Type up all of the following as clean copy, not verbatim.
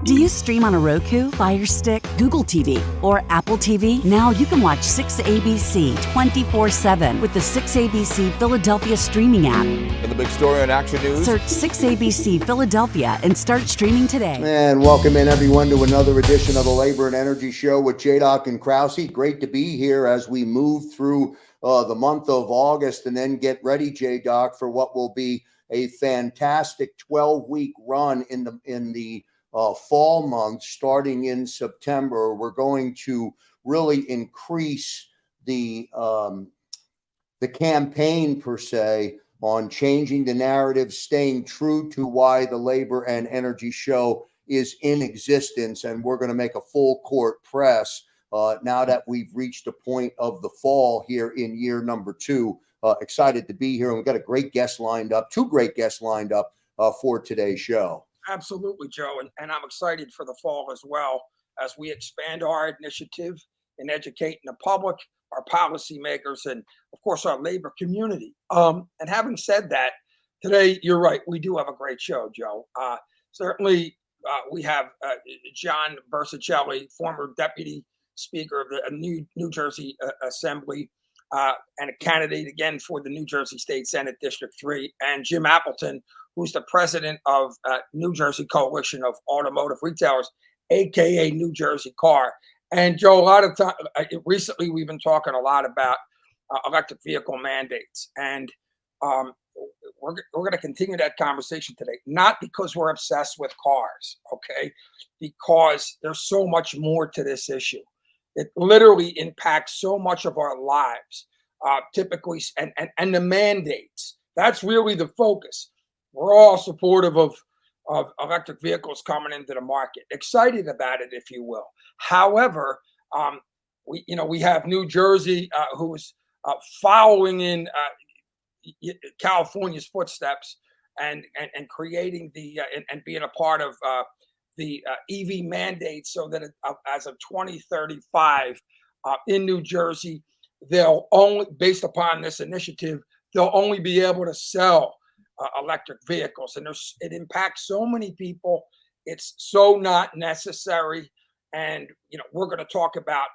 Do you stream on a Roku, Fire Stick, Google TV, or Apple TV? Now you can watch 6ABC 24/7 with the 6ABC Philadelphia streaming app. And the big story on Action News. Search 6ABC Philadelphia and start streaming today. And welcome in everyone to another edition of the Labor and Energy Show with JDoc and Krausey. Great to be here as we move through the month of August and then get ready, JDoc, for what will be a fantastic 12-week run in the fall months starting in September. We're going to really increase the campaign per se on changing the narrative, staying true to why the Labor and Energy Show is in existence. And we're going to make a full court press now that we've reached a point of the fall here in year number 2. Excited to be here. And we've got a great guest lined up, 2 great guests lined up for today's show. Absolutely, Joe. And I'm excited for the fall as well as we expand our initiative in educating the public, our policymakers, and of course, our labor community. And having said that, today, you're right, we do have a great show, Joe. Certainly, we have John Burzichelli, former deputy speaker of the New Jersey Assembly, and a candidate again for the New Jersey State Senate District 3, and Jim Appleton, who's the president of New Jersey Coalition of Automotive Retailers, aka New Jersey Car. And Joe, a lot of time recently we've been talking a lot about electric vehicle mandates, and we're going to continue that conversation today. Not because we're obsessed with cars, okay? Because there's so much more to this issue. It literally impacts so much of our lives, typically, and the mandates. That's really the focus. We're all supportive of electric vehicles coming into the market, excited about it, if you will. However, we have New Jersey who's following in California's footsteps and creating and being a part of the EV mandate, so that as of 2035 in New Jersey, they'll only, based upon this initiative, they'll only be able to sell electric vehicles. And it impacts so many people. It's so not necessary. And, we're going to talk about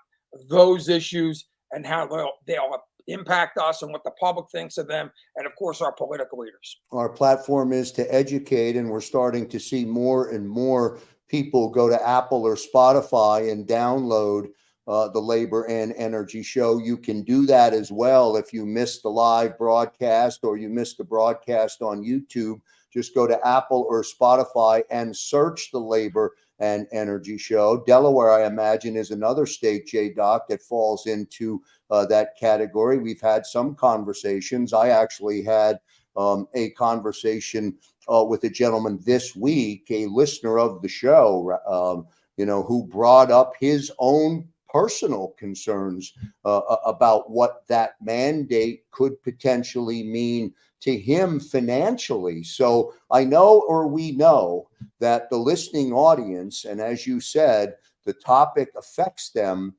those issues and how they'll impact us and what the public thinks of them. And of course, our political leaders. Our platform is to educate, and we're starting to see more and more people go to Apple or Spotify and download the Labor and Energy Show. You can do that as well if you missed the live broadcast or you missed the broadcast on YouTube. Just go to Apple or Spotify and search the Labor and Energy Show. Delaware, I imagine, is another state, JDoc, that falls into that category. We've had some conversations. I actually had a conversation with a gentleman this week, a listener of the show, who brought up his own personal concerns about what that mandate could potentially mean to him financially. So I know, or we know, that the listening audience, and as you said, the topic affects them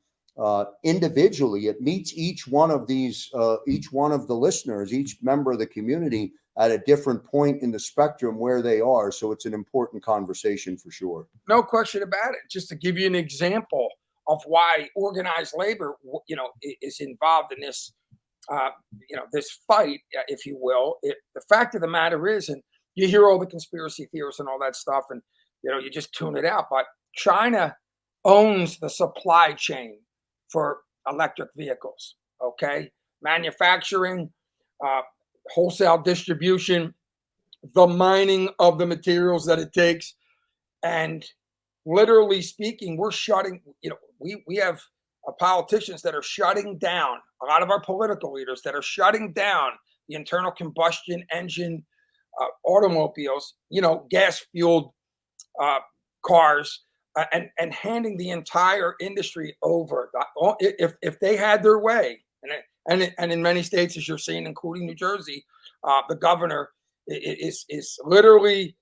individually. It meets each one of the listeners, each member of the community at a different point in the spectrum where they are. So it's an important conversation for sure. No question about it. Just to give you an example of why organized labor, is involved in this, this fight, if you will. The fact of the matter is, and you hear all the conspiracy theories and all that stuff, and you just tune it out. But China owns the supply chain for electric vehicles. Okay, manufacturing, wholesale distribution, the mining of the materials that it takes, and literally speaking, we're shutting. We have politicians that are shutting down, a lot of our political leaders that are shutting down the internal combustion engine automobiles, gas-fueled cars, and handing the entire industry over. If they had their way, and in many states, as you're seeing, including New Jersey, the governor is literally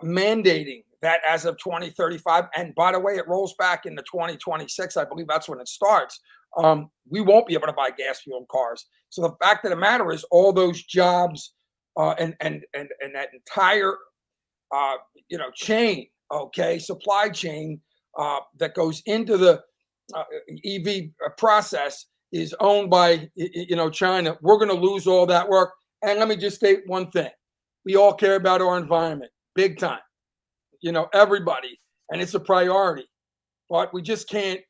mandating that as of 2035. And by the way, it rolls back into 2026. I believe that's when it starts. We won't be able to buy gas-fueled cars. So the fact of the matter is, all those jobs and that entire chain okay, supply chain that goes into the EV process is owned by China. We're going to lose all that work. And let me just state one thing: we all care about our environment, big time. Everybody, and it's a priority. But we just can't,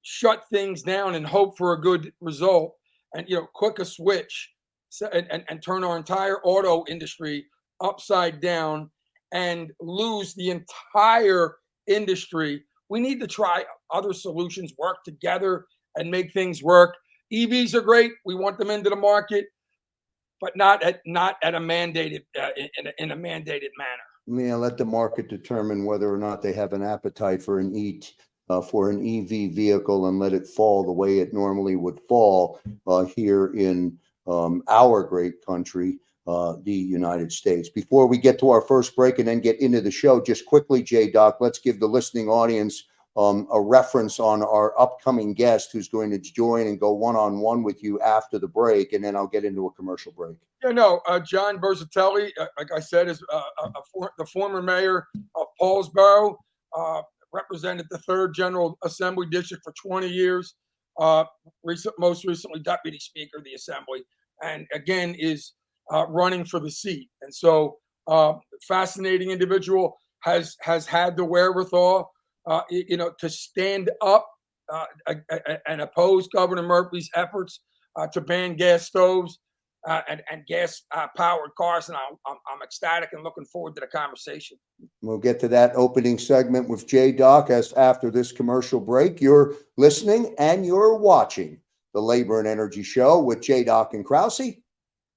shut things down and hope for a good result, and click a switch and turn our entire auto industry upside down and lose the entire industry. We need to try other solutions, work together, and make things work. EVs are great. We want them into the market, but not at a mandated in a mandated manner. Yeah, let the market determine whether or not they have an appetite for an EV vehicle, and let it fall the way it normally would fall here in our great country, the United States. Before we get to our first break and then get into the show, just quickly, JDoc, let's give the listening audience a reference on our upcoming guest who's going to join and go one-on-one with you after the break, and then I'll get into a commercial break. John Burzichelli, like I said, is the former mayor of Paulsboro, represented the 3rd General Assembly District for 20 years, most recently Deputy Speaker of the Assembly, and again is running for the seat. And so fascinating individual, has had the wherewithal to stand up and oppose Governor Murphy's efforts to ban gas stoves and gas powered cars. And I'm ecstatic and looking forward to the conversation. We'll get to that opening segment with JDoc as after this commercial break. You're listening and you're watching the Labor and Energy Show with JDoc and Krause.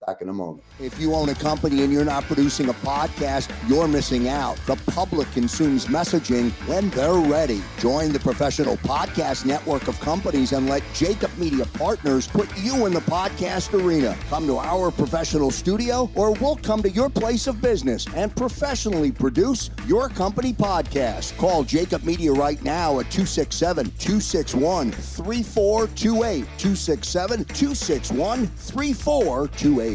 Back in a moment. If you own a company and you're not producing a podcast, you're missing out. The public consumes messaging when they're ready. Join the professional podcast network of companies and let Jacob Media Partners put you in the podcast arena. Come to our professional studio, or we'll come to your place of business and professionally produce your company podcast. Call Jacob Media right now at 267-261-3428. 267-261-3428.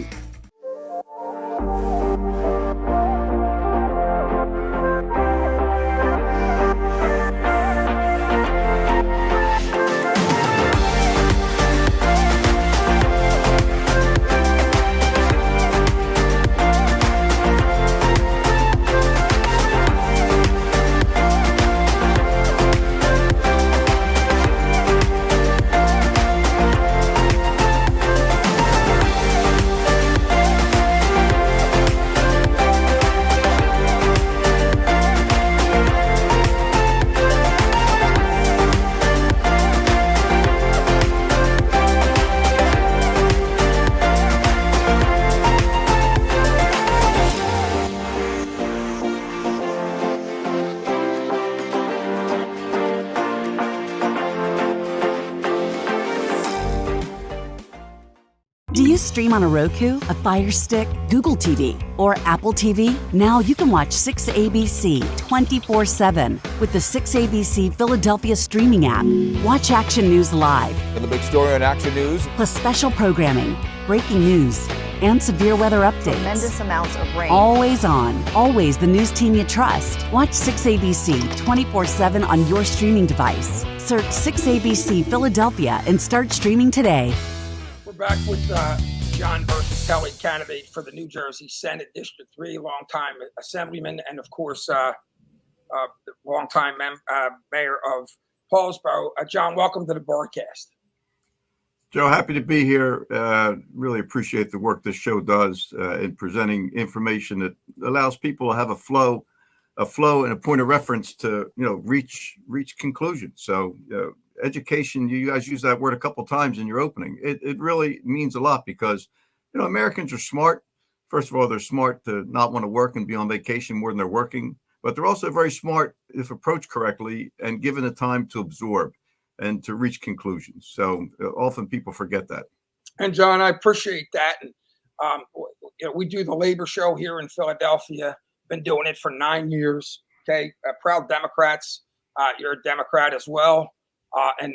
Do you stream on a Roku, a Fire Stick, Google TV, or Apple TV? Now you can watch 6ABC 24/7 with the 6ABC Philadelphia streaming app. Watch Action News live. And the big story on Action News. Plus special programming, breaking news, and severe weather updates. Tremendous amounts of rain. Always on. Always the news team you trust. Watch 6ABC 24/7 on your streaming device. Search 6ABC Philadelphia and start streaming today. We're back with John Burzichelli, candidate for the New Jersey Senate District 3, longtime assemblyman, and of course, longtime mayor of Paulsboro. John, welcome to the broadcast. Joe, happy to be here. Really appreciate the work this show does in presenting information that allows people to have a flow and a point of reference to, reach conclusions. So education, you guys use that word a couple of times in your opening. It really means a lot because, Americans are smart. First of all, they're smart to not want to work and be on vacation more than they're working, but they're also very smart if approached correctly and given the time to absorb and to reach conclusions. So often people forget that. And John, I appreciate that. And we do the labor show here in Philadelphia. Been doing it for 9 years. Okay, proud Democrats. You're a Democrat as well, and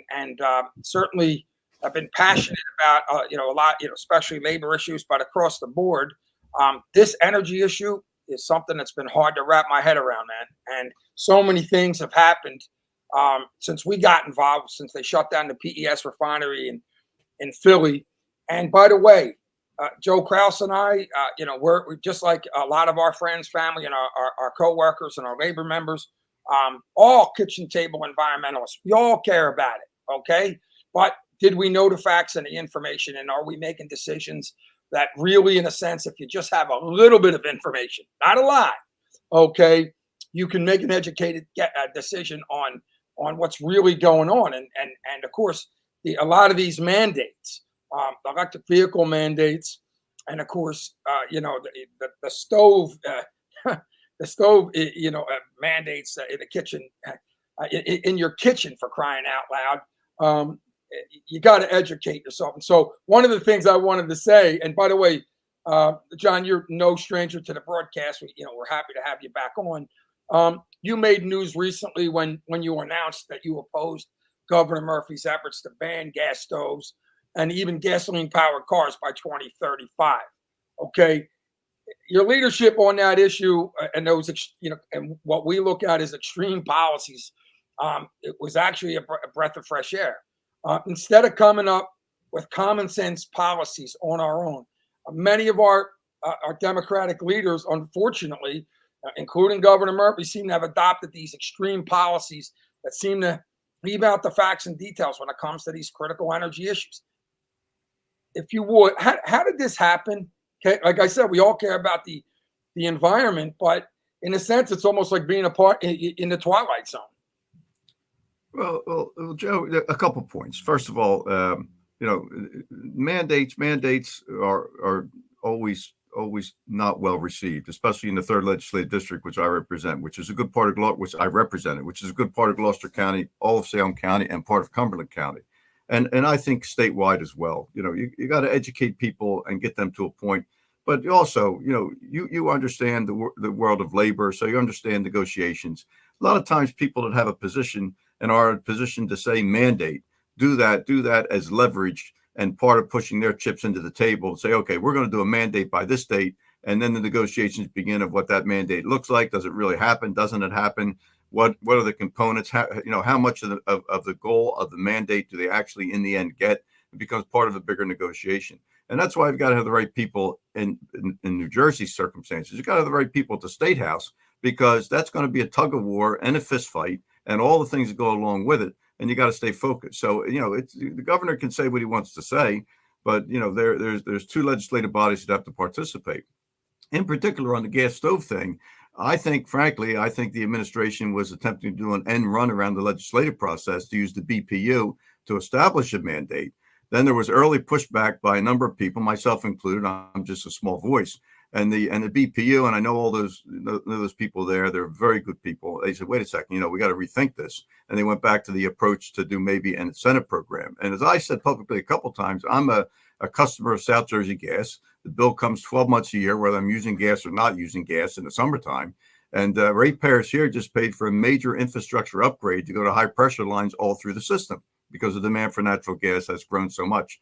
certainly I've been passionate about a lot, especially labor issues, but across the board, this energy issue is something that's been hard to wrap my head around, man. And so many things have happened since we got involved, since they shut down the PES refinery in Philly. And by the way, Joe Krause and I, we're just like a lot of our friends, family, and our coworkers and our labor members, all kitchen table environmentalists. We all care about it, okay? But did we know the facts and the information, and are we making decisions that really, in a sense, if you just have a little bit of information, not a lot, okay, you can make an educated decision on what's really going on. And of course, a lot of these mandates, electric vehicle mandates, and of course, the stove, the stove, mandates in the kitchen, in your kitchen, for crying out loud. You got to educate yourself. And so one of the things I wanted to say, and by the way, John, you're no stranger to the broadcast. We're happy to have you back on. You made news recently when you announced that you opposed Governor Murphy's efforts to ban gas stoves and even gasoline-powered cars by 2035. Okay, your leadership on that issue and those, and what we look at as extreme policies, it was actually a breath of fresh air. Instead of coming up with common sense policies on our own, many of our Democratic leaders, unfortunately, including Governor Murphy, seem to have adopted these extreme policies that seem to leave out the facts and details when it comes to these critical energy issues. If you would, how did this happen? Okay, like I said, we all care about the environment, but in a sense, it's almost like being a part in the Twilight Zone. Well, Joe, a couple points. First of all, mandates are always not well received, especially in the 3rd legislative district, which I represent, which is a good part of which I represented, which is a good part of Gloucester County, all of Salem County, and part of Cumberland County, and I think statewide as well. You got to educate people and get them to a point, but also, you understand the world of labor, so you understand negotiations. A lot of times, people that have a position and are in a position to say mandate do that as leverage and part of pushing their chips into the table and say, okay, we're going to do a mandate by this date. And then the negotiations begin of what that mandate looks like. Does it really happen? Doesn't it happen? What are the components? How much of the goal of the mandate do they actually in the end get? It becomes part of a bigger negotiation. And that's why I've got to have the right people in New Jersey circumstances. You've got to have the right people at the State House, because that's going to be a tug of war and a fist fight and all the things that go along with it. And you got to stay focused. So, the governor can say what he wants to say, but, there's 2 legislative bodies that have to participate. In particular, on the gas stove thing, I think the administration was attempting to do an end run around the legislative process to use the BPU to establish a mandate. Then there was early pushback by a number of people, myself included. I'm just a small voice. And the BPU, and I know all those people there, they're very good people. They said, wait a second, we got to rethink this. And they went back to the approach to do maybe an incentive program. And as I said publicly a couple of times, I'm a customer of South Jersey Gas. The bill comes 12 months a year, whether I'm using gas or not using gas in the summertime. And ratepayers here just paid for a major infrastructure upgrade to go to high pressure lines all through the system because the demand for natural gas has grown so much.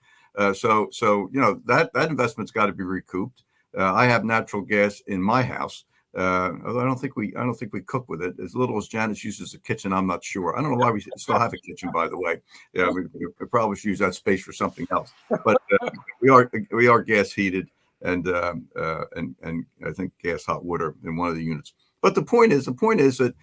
So that investment's got to be recouped. I have natural gas in my house. Although I don't think we cook with it. As little as Janice uses the kitchen, I'm not sure. I don't know why we still have a kitchen, by the way. Yeah, we probably should use that space for something else. But we are gas heated, and I think gas hot water in one of the units. But the point is that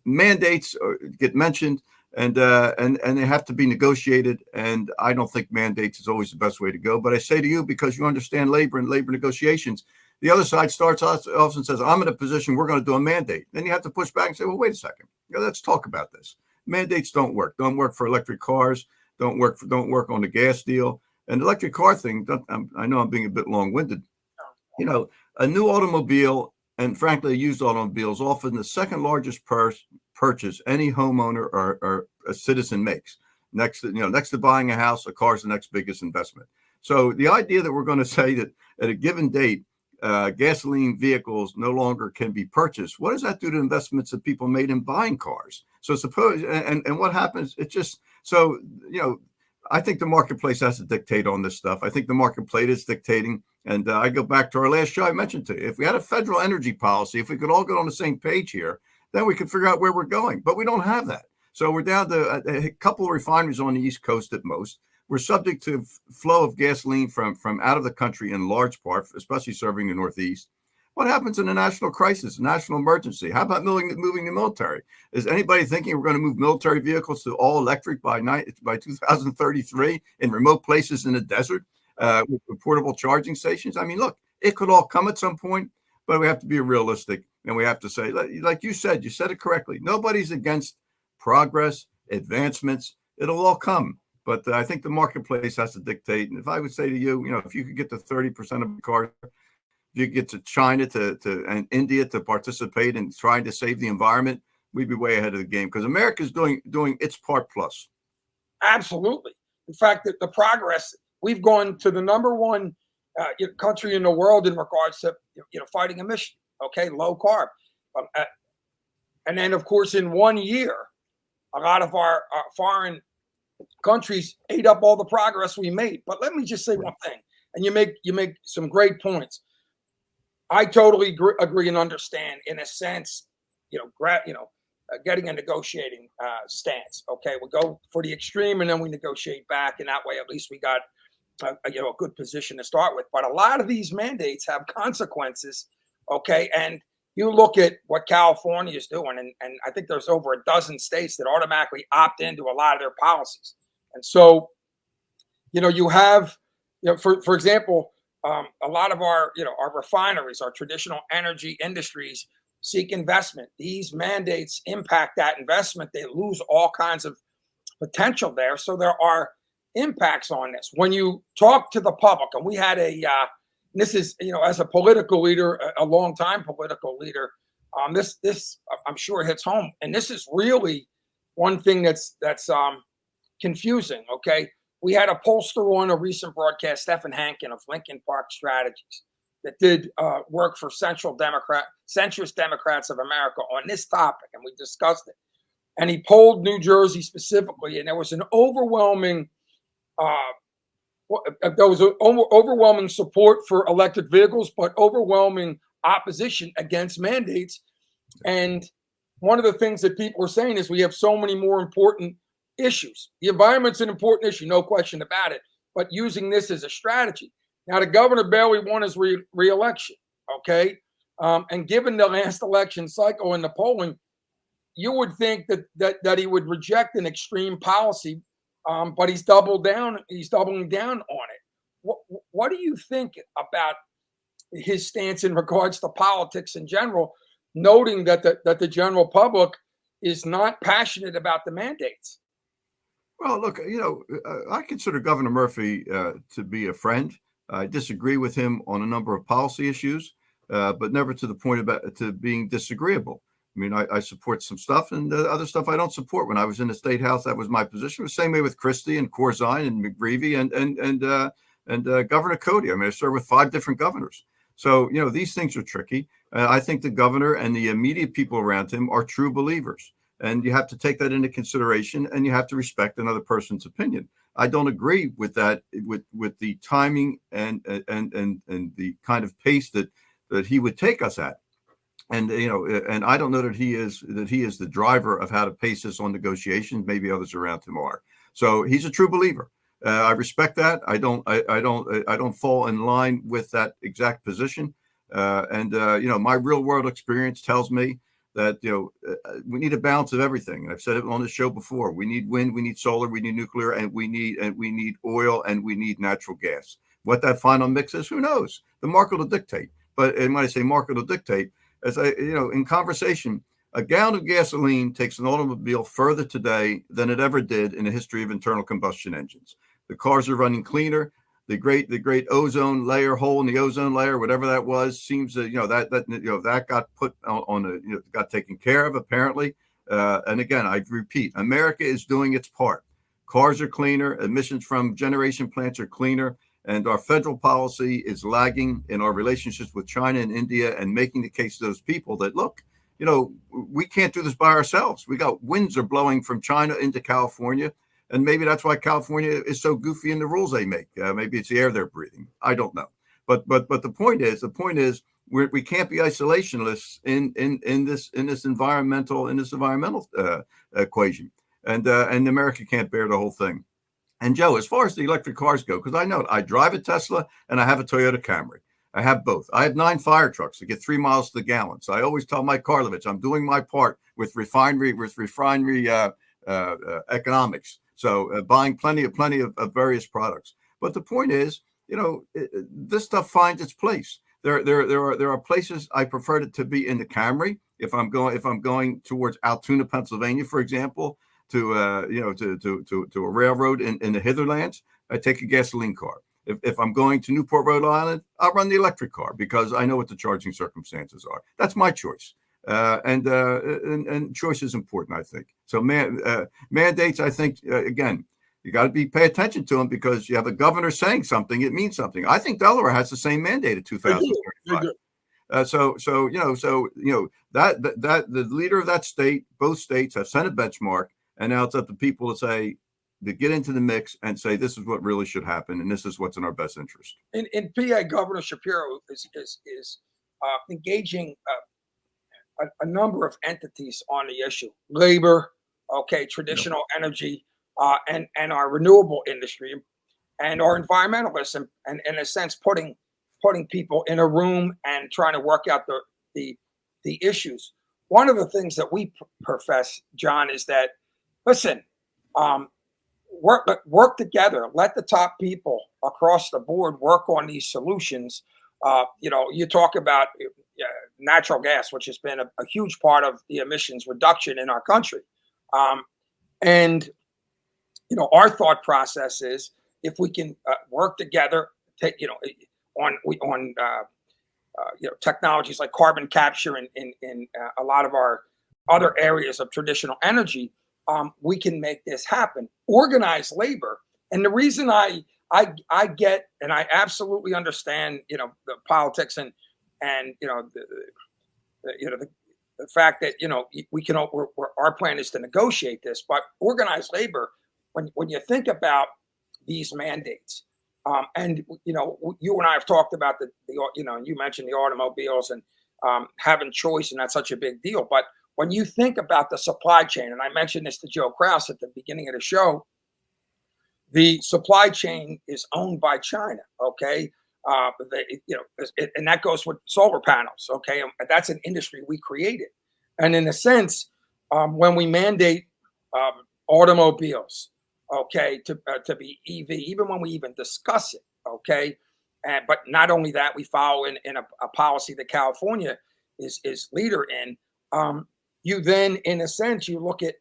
mandates get mentioned. And they have to be negotiated. And I don't think mandates is always the best way to go. But I say to you, because you understand labor and labor negotiations, the other side starts off and says, I'm in a position, we're going to do a mandate. Then you have to push back and say, well, wait a second. Let's talk about this. Mandates don't work. Don't work for electric cars. Don't work on the gas deal. And the electric car thing, I know I'm being a bit long-winded. A new automobile, and frankly, a used automobile, is often the second largest purchase any homeowner or a citizen makes. Next to buying a house, a car is the next biggest investment. So the idea that we're going to say that at a given date, gasoline vehicles no longer can be purchased, what does that do to investments that people made in buying cars? So suppose, and what happens? It just, so, I think the marketplace has to dictate on this stuff. I think the marketplace is dictating. And I go back to our last show I mentioned to you. If we had a federal energy policy, if we could all get on the same page here, then we could figure out where we're going. But we don't have that. So we're down to a couple of refineries on the East Coast at most. We're subject to flow of gasoline from out of the country in large part, especially serving the Northeast. What happens in a national crisis, a national emergency? How about moving the military? Is anybody thinking we're going to move military vehicles to all electric by 2033 in remote places in the desert with portable charging stations? I mean, look, it could all come at some point, but we have to be realistic, and we have to say, like you said it correctly. Nobody's against progress, advancements. It'll all come. But I think the marketplace has to dictate. And if I would say to you, if you could get to 30% of the cars, if you get to China and India to participate in trying to save the environment, we'd be way ahead of the game because America's doing its part plus. Absolutely. In fact, the progress, we've gone to the number one country in the world in regards to fighting emission. Okay, low carb, and then of course in 1 year, a lot of our foreign countries ate up all the progress we made. But let me just say one thing, and you make some great points. I totally agree and understand, in a sense, getting a negotiating stance. Okay, we'll go for the extreme and then we negotiate back, and that way at least we got a good position to start with. But a lot of these mandates have consequences. Okay, and you look at what California is doing, and I think there's over a dozen states that automatically opt into a lot of their policies. And so, you have, for example, a lot of our refineries, our traditional energy industries seek investment. These mandates impact that investment. They lose all kinds of potential there. So there are impacts on this. When you talk to the public, and we had this is, as a political leader, a long-time political leader, this I'm sure hits home. And this is really one thing that's confusing. Okay, we had a pollster on a recent broadcast, Stephen Hankin of Lincoln Park Strategies, that did work for centrist Democrats of America on this topic, and we discussed it. And he polled New Jersey specifically, and there was an overwhelming overwhelming support for electric vehicles, but overwhelming opposition against mandates. And one of the things that people are saying is we have so many more important issues. The environment's an important issue, no question about it, but using this as a strategy. Now, the governor barely won his re-election, okay? And given the last election cycle and the polling, you would think that he would reject an extreme policy, but he's doubling down on it. What do you think about his stance in regards to politics in general, noting that the general public is not passionate about the mandates? Well, look, I consider Governor Murphy to be a friend. I disagree with him on a number of policy issues, but never to the point to being disagreeable. I mean, I support some stuff, and other stuff I don't support. When I was in the State House, that was my position. The same way with Christie and Corzine and McGreevey and Governor Cody. I mean, I served with 5 different governors. So, these things are tricky. I think the governor and the immediate people around him are true believers. And you have to take that into consideration, and you have to respect another person's opinion. I don't agree with that, with the timing and the kind of pace that he would take us at. And and I don't know that he is the driver of how to pace this on negotiations. Maybe others around him are. So he's a true believer. I respect that. I don't fall in line with that exact position. My real world experience tells me that we need a balance of everything. And I've said it on the show before. We need wind, we need solar, we need nuclear, and we need oil, and we need natural gas. What that final mix is, who knows? The market will dictate. But and when I say market will dictate, as in conversation, a gallon of gasoline takes an automobile further today than it ever did in the history of internal combustion engines. The cars are running cleaner. The great ozone layer, hole in the ozone layer, whatever that was, seems that that got put on got taken care of apparently. And again, I repeat, America is doing its part. Cars are cleaner, emissions from generation plants are cleaner, and our federal policy is lagging in our relationships with China and India, and making the case to those people that look, we can't do this by ourselves. We got winds are blowing from China into California. And maybe that's why California is so goofy in the rules they make. Maybe it's the air they're breathing. I don't know. But the point is we can't be isolationists in this environmental equation, and America can't bear the whole thing. And Joe, as far as the electric cars go, because I know I drive a Tesla and I have a Toyota Camry. I have both. I have 9 fire trucks to get 3 miles to the gallon. So I always tell Mike Karlovich, I'm doing my part with refinery economics. So buying plenty of various products. But the point is, this stuff finds its place. There are places I prefer it to be in the Camry. If I'm going towards Altoona, Pennsylvania, for example, to a railroad in the Hitherlands, I take a gasoline car. If I'm going to Newport, Rhode Island, I'll run the electric car because I know what the charging circumstances are. That's my choice. And choice is important, I think. So mandates, I think, again, you got to pay attention to them because you have a governor saying something, it means something. I think Delaware has the same mandate in 2035. That the leader of that state, both states have set a benchmark, and now it's up to people to get into the mix and say this is what really should happen, and this is what's in our best interest. In PA, Governor Shapiro is engaging a number of entities on the issue: labor, traditional energy, and our renewable industry, and our environmentalists, and in a sense putting people in a room and trying to work out the issues. One of the things that we profess, John, is that listen, work together. Let the top people across the board work on these solutions. You talk about natural gas, which has been a huge part of the emissions reduction in our country. And our thought process is if we can work together, on technologies like carbon capture in a lot of our other areas of traditional energy, we can make this happen. Organize labor, and the reason I get and I absolutely understand the politics and the fact that we can our plan is to negotiate this, but organized labor. When you think about these mandates, and you and I have talked about you mentioned the automobiles and having choice, and that's such a big deal. But when you think about the supply chain, and I mentioned this to Joe Krause at the beginning of the show, the supply chain is owned by China. Okay. And that goes with solar panels. Okay. And that's an industry we created. And in a sense, when we mandate automobiles, to be EV, even when we even discuss it, but not only that, we follow in a policy that California is leader in. You then, in a sense, you look at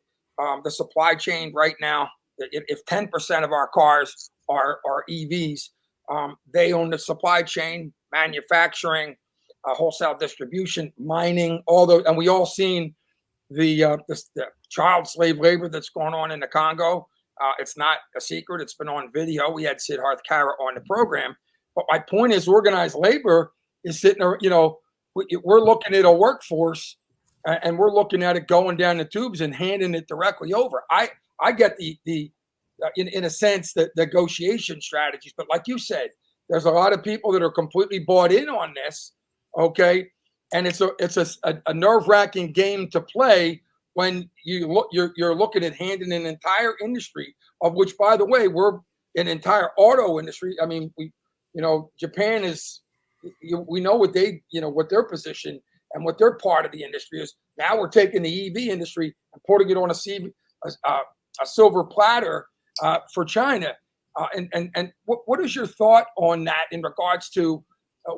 the supply chain right now. If 10% of our cars are EVs, they own the supply chain, manufacturing, wholesale distribution, mining, and we all seen the child slave labor that's going on in the Congo. It's not a secret. It's been on video. We had Sid Harth-Kara on the program. But my point is, organized labor is sitting there, we're looking at a workforce and we're looking at it going down the tubes and handing it directly over. I get in a sense, the negotiation strategies. But like you said, there's a lot of people that are completely bought in on this. Okay. And it's a nerve-wracking game to play when you're looking at handing an entire industry, of which, by the way, we're an entire auto industry. I mean, Japan is, we know what what their position and what their part of the industry is. Now we're taking the EV industry and putting it on a silver platter for China. And what is your thought on that in regards to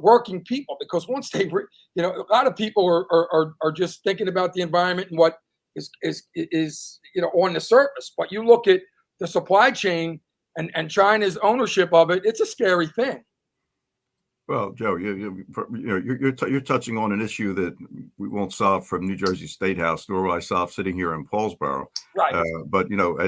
working people? Because once they, a lot of people are just thinking about the environment and what is on the surface. But you look at the supply chain and China's ownership of it, it's a scary thing. Well, Joe, you're touching on an issue that we won't solve from New Jersey State House, nor will I solve sitting here in Paulsboro. Right. But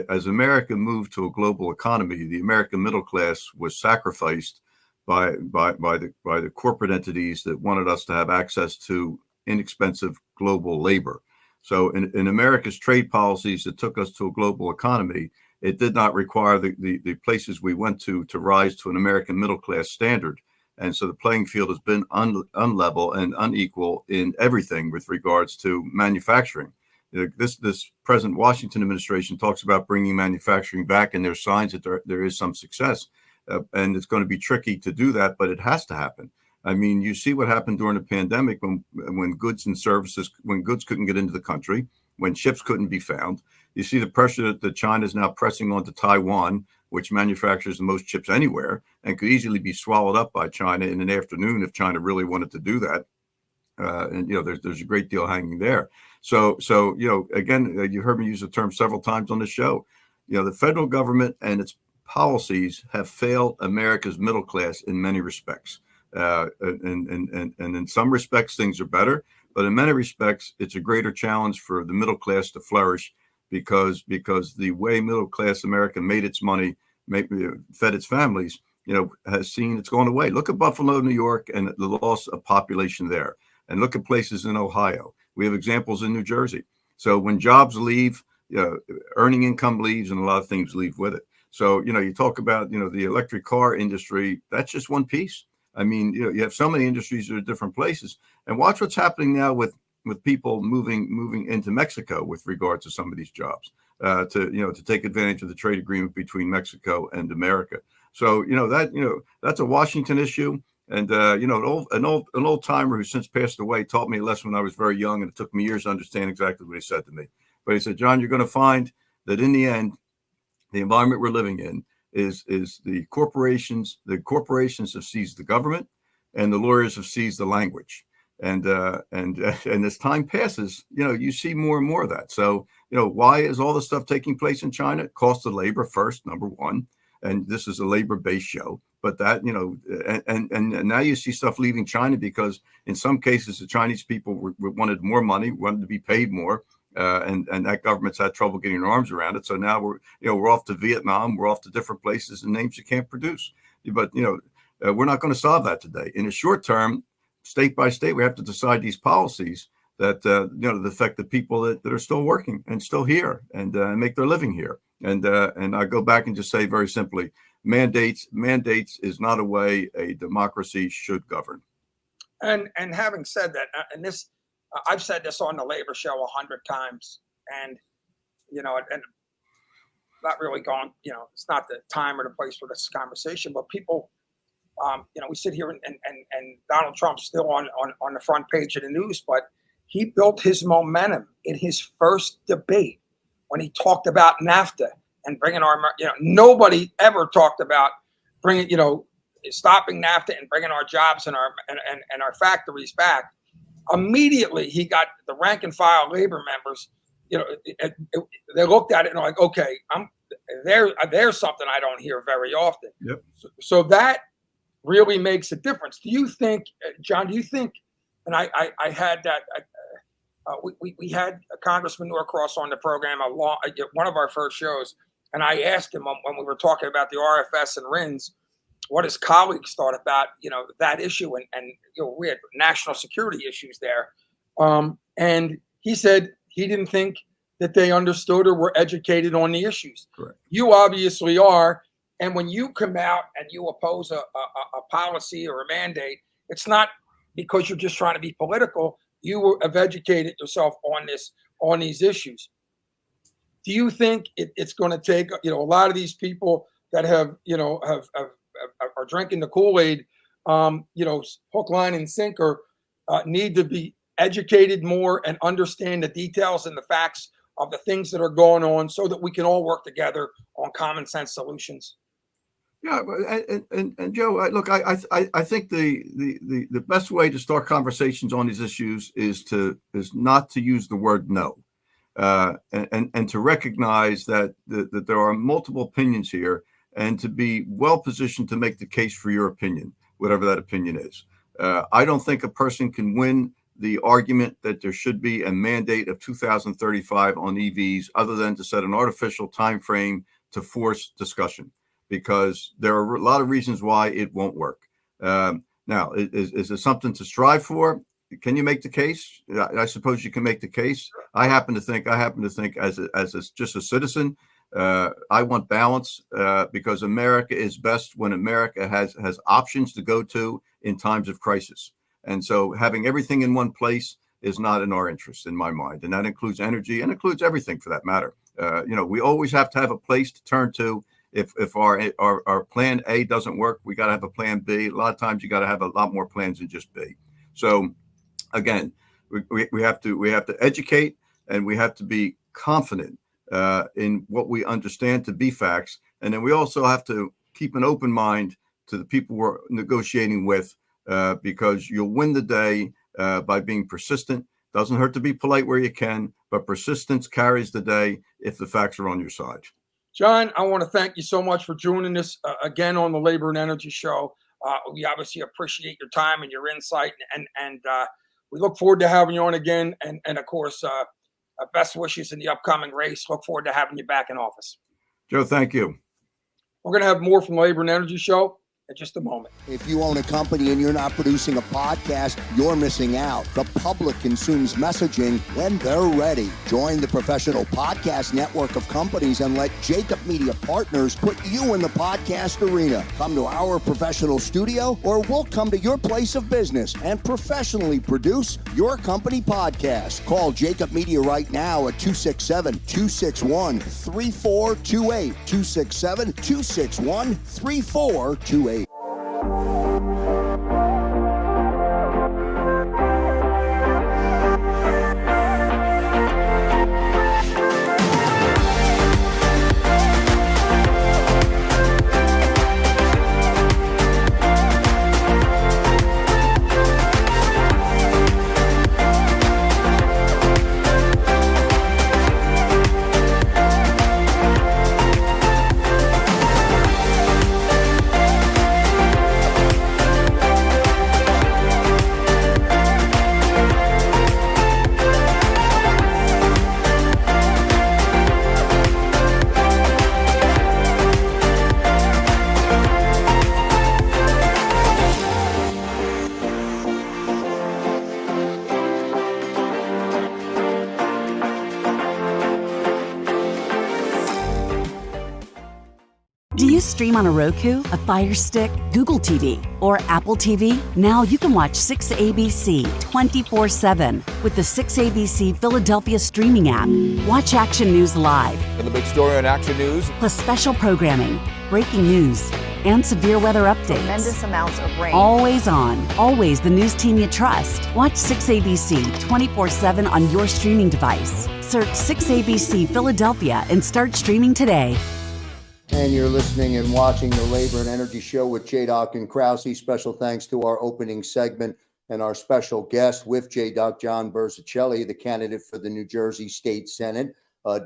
as America moved to a global economy, the American middle class was sacrificed by the corporate entities that wanted us to have access to inexpensive global labor. So in America's trade policies that took us to a global economy, it did not require the places we went to rise to an American middle class standard. And so the playing field has been unlevel and unequal in everything with regards to manufacturing. This present Washington administration talks about bringing manufacturing back, and there's signs that there is some success. And it's going to be tricky to do that, but it has to happen. I mean, you see what happened during the pandemic when goods and services, when goods couldn't get into the country, when ships couldn't be found. You see the pressure that China is now pressing onto Taiwan, which manufactures the most chips anywhere and could easily be swallowed up by China in an afternoon if China really wanted to do that. And, there's a great deal hanging there. So, again, you heard me use the term several times on the show. The federal government and its policies have failed America's middle class in many respects. And in some respects, things are better. But in many respects, it's a greater challenge for the middle class to flourish because the way middle class America made its money, fed its families, has seen it's gone away. Look at Buffalo, New York, and the loss of population there. And look at places in Ohio. We have examples in New Jersey. So when jobs leave, earning income leaves, and a lot of things leave with it. So, you talk about, the electric car industry, that's just one piece. I mean, you have so many industries that are different places. And watch what's happening now with people moving into Mexico with regard to some of these jobs, to take advantage of the trade agreement between Mexico and America. So, that's a Washington issue. And, an old timer who since passed away taught me a lesson when I was very young, and it took me years to understand exactly what he said to me. But he said, John, you're going to find that in the end, the environment we're living in is the corporations have seized the government, and the lawyers have seized the language. And as time passes, you see more and more of that. So, why is all this stuff taking place in China? Cost of labor first, number one. And this is a labor-based show. But that, and now you see stuff leaving China because in some cases, the Chinese people wanted more money, wanted to be paid more. And that government's had trouble getting their arms around it. So now we're off to Vietnam, we're off to different places and names you can't produce. But, we're not going to solve that today. In the short term, state by state, we have to decide these policies that, that affect the people that are still working and still here and make their living here. And I go back and just say very simply, mandates is not a way a democracy should govern. And having said that, and this, I've said this on the Labor Show 100 times, and and not really gone. It's not the time or the place for this conversation. But people, we sit here and Donald Trump's still on the front page of the news, but he built his momentum in his first debate when he talked about NAFTA and bringing our, nobody ever talked about bringing, stopping NAFTA and bringing our jobs and our factories back. Immediately, he got the rank and file labor members. They looked at it and are like, okay, there's something I don't hear very often. Yep. So that really makes a difference. Do you think, John? Do you think? And I had that. We had Congressman Norcross on the program one of our first shows, and I asked him when we were talking about the RFS and RINs, what his colleagues thought about that issue, and we had national security issues there, and he said he didn't think that they understood or were educated on the issues. Correct. You obviously are, and when you come out and you oppose a policy or a mandate, it's not because you're just trying to be political. You have educated yourself on these issues. Do you think it's going to take a lot of these people that have are drinking the Kool-Aid, hook, line, and sinker, need to be educated more and understand the details and the facts of the things that are going on, so that we can all work together on common sense solutions? Yeah, and Joe, look, I think the best way to start conversations on these issues is not to use the word no, and to recognize that there are multiple opinions here, and to be well positioned to make the case for your opinion, whatever that opinion is. I don't think a person can win the argument that there should be a mandate of 2035 on EVs other than to set an artificial time frame to force discussion, because there are a lot of reasons why it won't work. Now, is it something to strive for? Can you make the case? I suppose you can make the case. I happen to think as just a citizen I want balance because America is best when America has options to go to in times of crisis. And so having everything in one place is not in our interest, in my mind. And that includes energy and includes everything for that matter. We always have to have a place to turn to. If our plan A doesn't work, we got to have a plan B. A lot of times you got to have a lot more plans than just B. So again, we have to educate, and we have to be confident in what we understand to be facts. And then we also have to keep an open mind to the people we're negotiating with, because you'll win the day by being persistent. Doesn't hurt to be polite where you can, but persistence carries the day if the facts are on your side. John, I want to thank you so much for joining us again on the Labor and Energy Show. We obviously appreciate your time and your insight, and we look forward to having you on again. And of course, best wishes in the upcoming race. Look forward to having you back in office. Joe, thank you. We're going to have more from the Labor and Energy Show in just a moment. If you own a company and you're not producing a podcast, you're missing out. The public consumes messaging when they're ready. Join the professional podcast network of companies and let Jacob Media Partners put you in the podcast arena. Come to our professional studio, or we'll come to your place of business and professionally produce your company podcast. Call Jacob Media right now at 267-261-3428. 267-261-3428. Do you stream on a Roku, a Fire Stick, Google TV, or Apple TV? Now you can watch 6ABC 24/7 with the 6ABC Philadelphia streaming app. Watch Action News live, And the big story on Action News. plus special programming, breaking news, and severe weather updates. Tremendous amounts of rain. Always on, always the news team you trust. Watch 6ABC 24/7 on your streaming device. Search 6ABC Philadelphia and start streaming today. And you're listening and watching the Labor and Energy Show with JDoc and Krausey. Special thanks to our opening segment and our special guest with JDoc, John Burzichelli, the candidate for the New Jersey State Senate,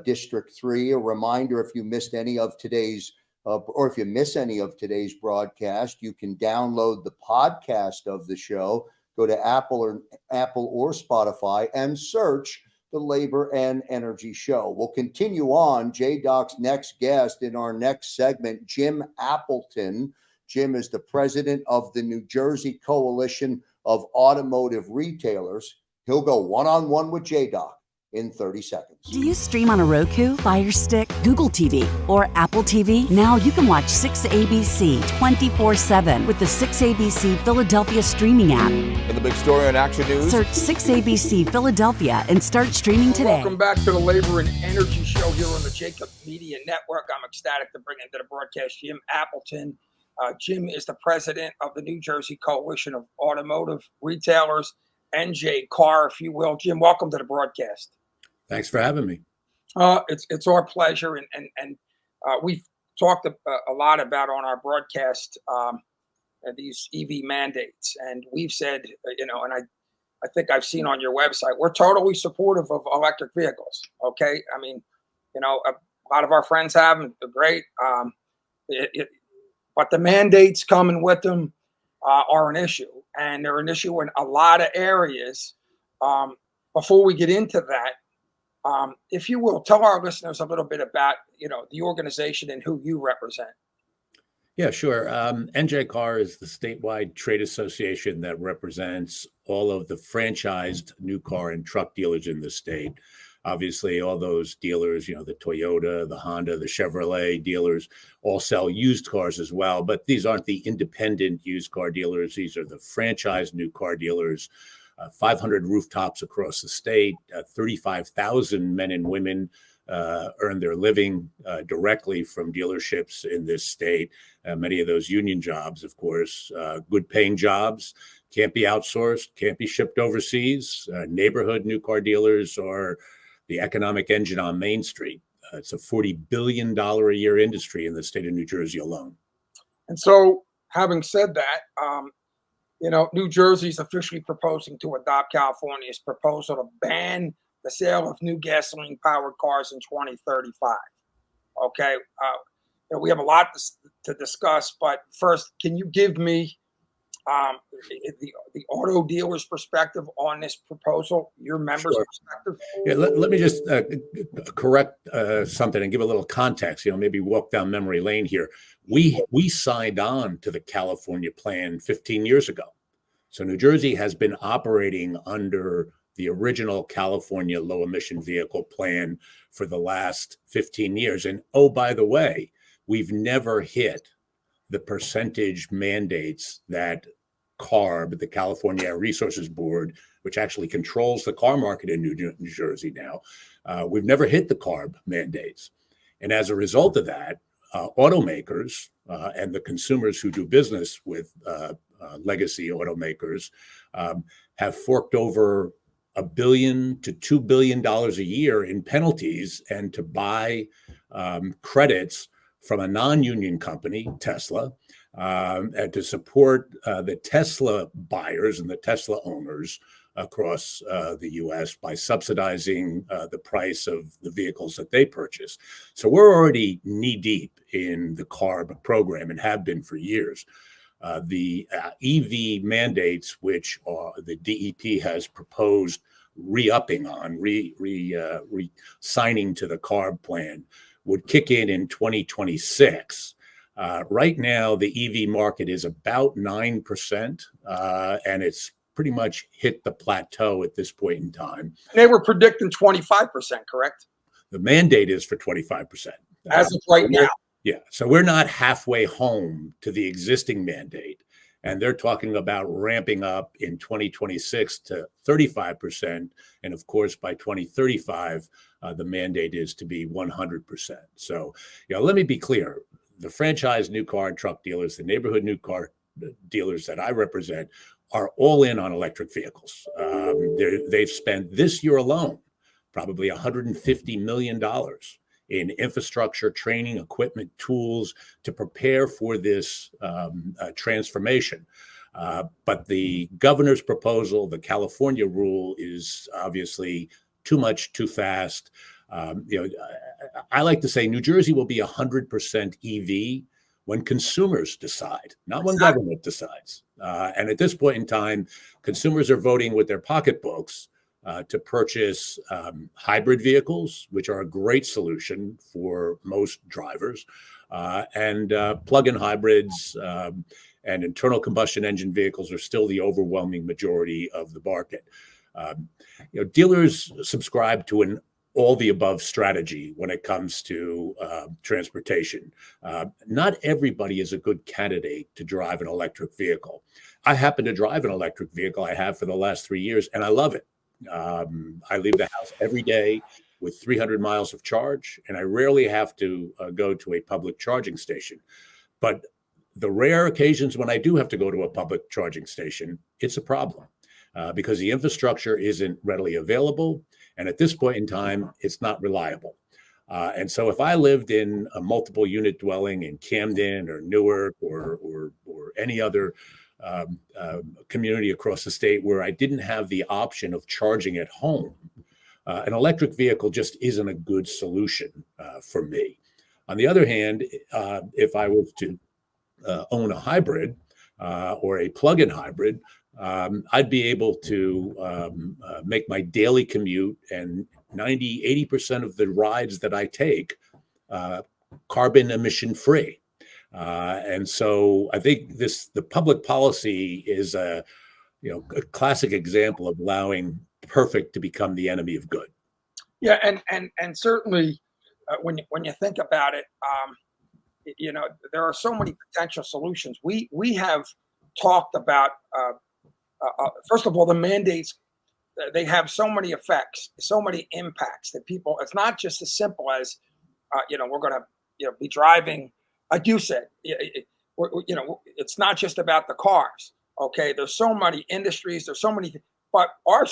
District 3. A reminder, if you missed any of today's, or if you miss any of today's broadcast, you can download the podcast of the show. Go to Apple or Spotify and search the Labor and Energy Show. We'll continue on. JDoc's next guest in our next segment, Jim Appleton. Jim is the president of the New Jersey Coalition of Automotive Retailers. He'll go one-on-one with JDoc in 30 seconds. Do you stream on a Roku, Fire Stick, Google TV, or Apple TV? Now you can watch 6ABC 24/7 with the 6ABC Philadelphia streaming app. And the big story on Action News. Search 6ABC Philadelphia and start streaming today. Welcome back to the Labor and Energy Show here on the Jacob Media Network. I'm ecstatic to bring into the broadcast Jim Appleton. Jim is the president of the New Jersey Coalition of Automotive Retailers, NJCAR, if you will. Jim, welcome to the broadcast. Thanks for having me. It's our pleasure, and we've talked a lot about on our broadcast these EV mandates, and we've said, and I think I've seen on your website, we're totally supportive of electric vehicles. Okay, I mean, a lot of our friends have them, they're great, but the mandates coming with them are an issue, and they're an issue in a lot of areas. Before we get into that, if you will, tell our listeners a little bit about, the organization and who you represent. Yeah, sure. NJCAR is the statewide trade association that represents all of the franchised new car and truck dealers in the state. Obviously, all those dealers, the Toyota, the Honda, the Chevrolet dealers all sell used cars as well. But these aren't the independent used car dealers. These are the franchise new car dealers. 500 rooftops across the state, 35,000 men and women earn their living directly from dealerships in this state. Many of those union jobs, of course, good paying jobs, can't be outsourced, can't be shipped overseas. Neighborhood new car dealers are the economic engine on Main Street. It's a $40 billion a year industry in the state of New Jersey alone. And so, having said that, New Jersey is officially proposing to adopt California's proposal to ban the sale of new gasoline-powered cars in 2035. Okay, we have a lot to discuss, but first, can you give me the auto dealer's perspective on this proposal, your members' perspective? Yeah, let me just correct something and give a little context, maybe walk down memory lane here. We signed on to the California plan 15 years ago. So New Jersey has been operating under the original California low emission vehicle plan for the last 15 years. And oh, by the way, we've never hit the percentage mandates that CARB, the California Air Resources Board, which actually controls the car market in New Jersey now, we've never hit the CARB mandates. And as a result of that, automakers and the consumers who do business with legacy automakers have forked over $1 billion to $2 billion a year in penalties and to buy credits from a non-union company, Tesla, and to support the Tesla buyers and the Tesla owners across the U.S. by subsidizing the price of the vehicles that they purchase. So we're already knee-deep in the CARB program and have been for years. The EV mandates, which the DEP has proposed re-upping on, signing to the CARB plan, would kick in 2026. Right now, the EV market is about 9%, and it's pretty much hit the plateau at this point in time. They were predicting 25%, correct? The mandate is for 25%. As of right now. Yeah, so we're not halfway home to the existing mandate, and they're talking about ramping up in 2026 to 35%, and of course by 2035, the mandate is to be 100%. So, let me be clear: the franchise new car and truck dealers, the neighborhood new car dealers that I represent, are all in on electric vehicles. They've spent this year alone probably $150 million in infrastructure, training, equipment, tools to prepare for this transformation. But the governor's proposal, the California rule, is obviously too much, too fast. I like to say New Jersey will be 100% EV when consumers decide, not when government decides. And at this point in time, consumers are voting with their pocketbooks to purchase hybrid vehicles, which are a great solution for most drivers, and plug-in hybrids and internal combustion engine vehicles are still the overwhelming majority of the market. Dealers subscribe to an all-the-above strategy when it comes to transportation. Not everybody is a good candidate to drive an electric vehicle. I happen to drive an electric vehicle. I have for the last 3 years, and I love it. I leave the house every day with 300 miles of charge, and I rarely have to go to a public charging station. But the rare occasions when I do have to go to a public charging station, it's a problem because the infrastructure isn't readily available. And at this point in time, it's not reliable. And so if I lived in a multiple unit dwelling in Camden or Newark or any other community across the state where I didn't have the option of charging at home, an electric vehicle just isn't a good solution for me. On the other hand, if I was to own a hybrid or a plug-in hybrid, I'd be able to make my daily commute and 80% of the rides that I take carbon emission free. And so I think the public policy is a classic example of allowing perfect to become the enemy of good. Yeah, and certainly when you think about it, there are so many potential solutions. We have talked about first of all the mandates. They have so many effects, so many impacts that people. It's not just as simple as we're going to be driving, like you said. It's not just about the cars. Okay, there's so many industries. There's so many, but our